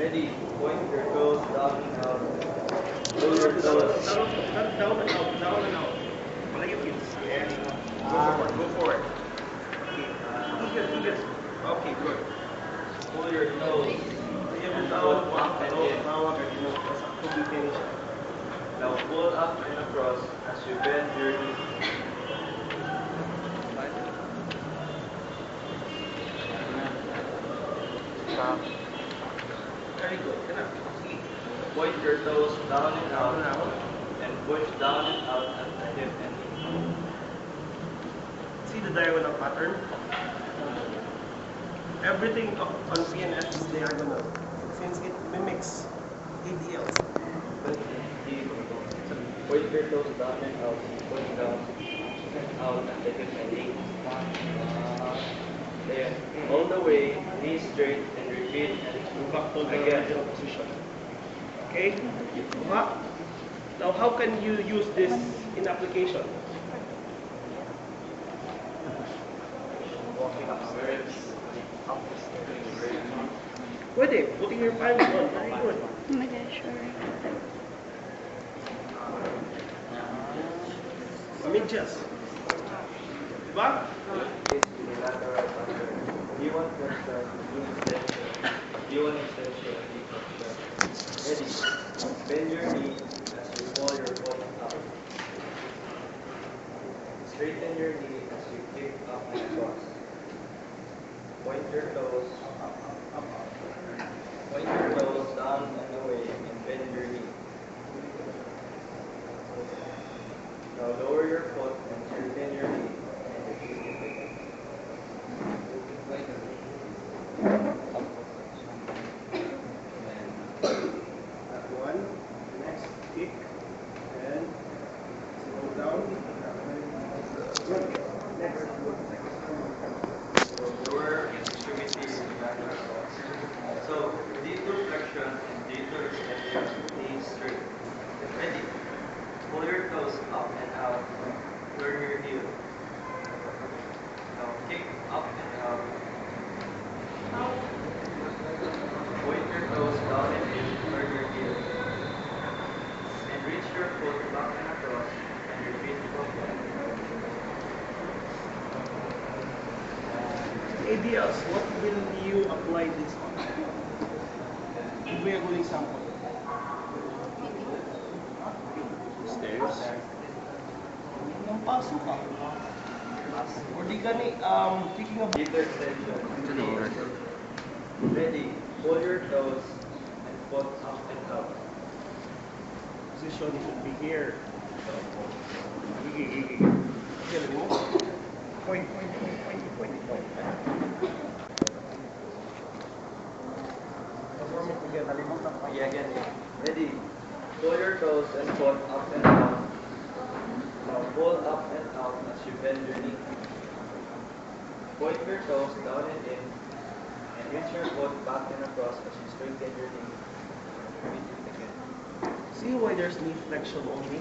Ready. Point your toes down and out. Pull your toes. Down and out, down and out. Malayo kids. Yeah. Go forward. Okay. Good. Okay, good. Pull your toes. Ayan, Foot up and in. tawag. To be finished. Now pull up and across as you bend your knee. Very good. Enough. Sige. Point your toes down and out and push down and out at the hip and knee. See the diagonal pattern? Everything on PNS is diagonal since it mimics ADLs. Point your toes down and out, push down and out at the hip and knee. Then all the way, knee straight and repeat and Back to the again. original position. Okay? Now, how can you use this in application? Walking upstairs, up the stairs. Pwede, putting your palms on. Very good. Oh my gosh, sorry. Medyas. Diba? Unilateral under. You want extension, do extension. You want extension, do flexion. Ready. Bend your knee as you pull your foot up. Straighten your knee as you kick up and across. Point your toes. Point your toes down and away and bend your knee. Now lower your foot and straighten your knee and repeat it again. That one. Next, kick. And slow down. Good. Next. So lower extremities back and across. So detour flexion and detour extension, knees straight. Ready. Pull your toes up and out. Turn your heel. Now kick up and out. Point your toes down and in. Turn your heel. And reach your foot back and across and repeat forward. ADLs, what will you apply this on? Give me a good example. Stairs. Nang pasok ka. Or di gani, picking up. Detour extension. Ready. Pull your toes and foot up and out. Position should be here. Gigi. Kailan mo? Point. Perform it together. Yeah, again. Ready. Pull your toes and foot up and out. Now pull up and out as you bend your knee. Point your toes down and in. And reach your foot back and across as you straighten your knee. Repeat it again. See why there's knee flexion only?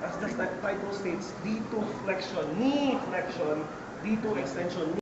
As the title states, D2 flexion, knee flexion, D2 extension.